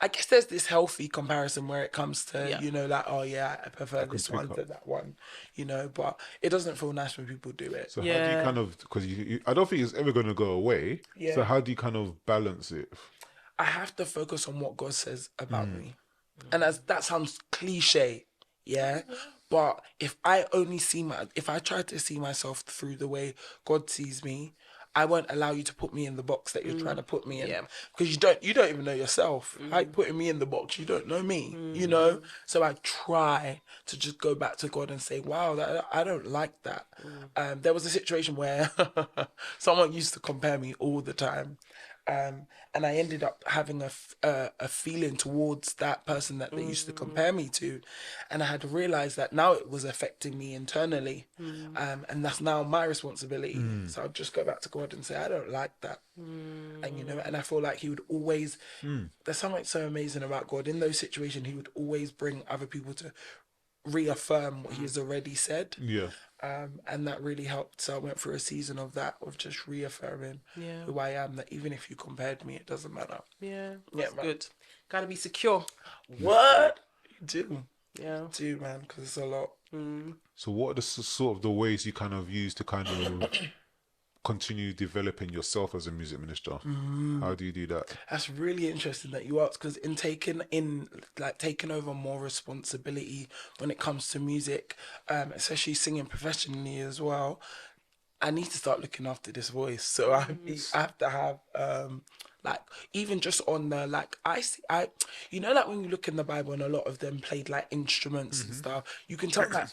I guess there's this healthy comparison where it comes to, Yeah. you know, like, oh yeah, I prefer this pick one up. to that one, you know, but it doesn't feel nice when people do it. So how do you Yeah. kind of, because I don't think it's ever going to go away. Yeah. So how do you kind of balance it? I have to focus on what God says about me. And that sounds cliche, yeah? But if I try to see myself through the way God sees me, I won't allow you to put me in the box that you're trying to put me in. Yeah. Because you don't even know yourself. How you putting me in the box? You don't know me, you know? So I try to just go back to God and say, wow, I don't like that. There was a situation where someone used to compare me all the time. And I ended up having a feeling towards that person that they used to compare me to, and I had to realize that now it was affecting me internally, and that's now my responsibility. So I'll just go back to God and say, I don't like that, and you know, and I feel like He would always. There's something so amazing about God. In those situations, He would always bring other people to reaffirm what He has already said. Yeah. And that really helped. So I went through a season of that, of just reaffirming who I am, that even if you compared me, it doesn't matter. Yeah, that's man. good. Gotta be secure. What? You do. Yeah. You do, man, because it's a lot. So what are the sort of the ways you kind of use to kind of continue developing yourself as a music minister? How do you do that? That's really interesting that you asked, because in taking over more responsibility when it comes to music, especially singing professionally as well, I need to start looking after this voice. So I have to have like, even just on the, like, you know, like when you look in the Bible and a lot of them played like instruments and stuff, you can tell that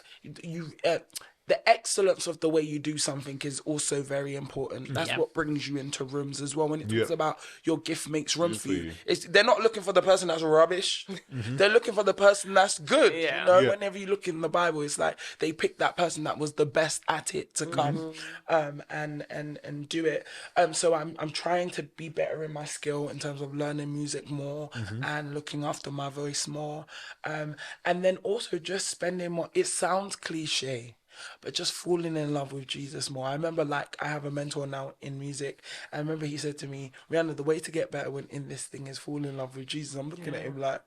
the excellence of the way you do something is also very important. That's what brings you into rooms as well. When it talks about your gift makes room for you, they're not looking for the person that's rubbish. They're looking for the person that's good. Yeah. You know, whenever you look in the Bible, it's like they picked that person that was the best at it to come and do it. So I'm trying to be better in my skill in terms of learning music more and looking after my voice more. And then also just spending more. It sounds cliche, but just falling in love with Jesus more. I remember, like, I have a mentor now in music. I remember he said to me, Rihanna, the way to get better in this thing is fall in love with Jesus. I'm looking at him like,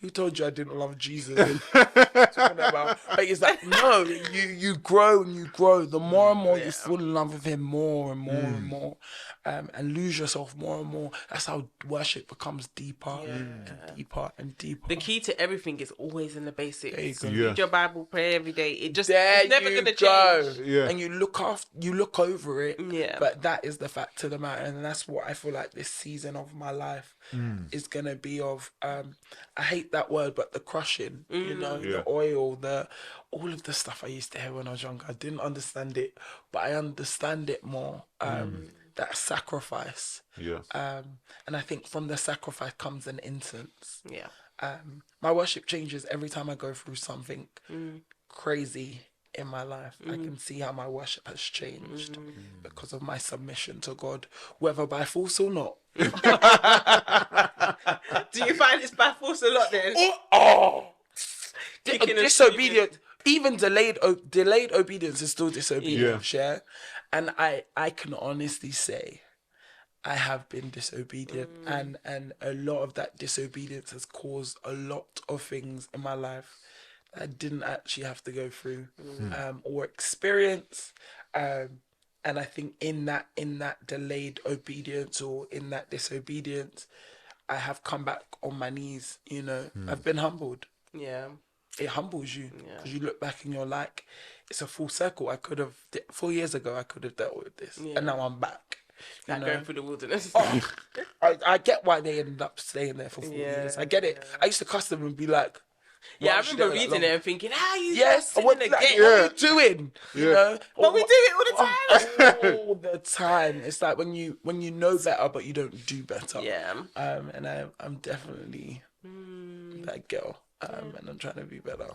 who told you I didn't love Jesus? Talking about, but it's like, no, you grow and you grow. The more and more you fall in love with Him, more and more and more, and lose yourself more and more. That's how worship becomes deeper and deeper and deeper. The key to everything is always in the basics. There you go. Read your Bible, pray every day. It's There never you gonna go. change. Yeah. And you look over it. Yeah. But that is the fact of the matter, and that's what I feel like this season of my life is gonna be of. I hate that word, but the crushing, you know, the oil, all of the stuff I used to hear when I was younger. I didn't understand it, but I understand it more. That sacrifice. Yeah. And I think from the sacrifice comes an incense. Yeah. My worship changes every time I go through something crazy in my life. I can see how my worship has changed because of my submission to God, whether by force or not. Do you find it's by force a lot then? Disobedient. Even delayed obedience is still disobedience. Yeah. And I can honestly say I have been disobedient, and a lot of that disobedience has caused a lot of things in my life that I didn't actually have to go through or experience. And I think in that delayed obedience or in that disobedience, I have come back on my knees. You know, I've been humbled. Yeah. It humbles you because you look back and you're like, it's a full circle. 4 years ago, I could have dealt with this, and now I'm back. Like going through the wilderness. I get why they ended up staying there for 4 years. I get it. I used to cuss them and be like, yeah, I remember reading it and thinking, how are you what are you doing? You know? But we do it all the time. All the time. It's like when you know better, but you don't do better. Yeah. And I'm definitely that girl. And I'm trying to be better.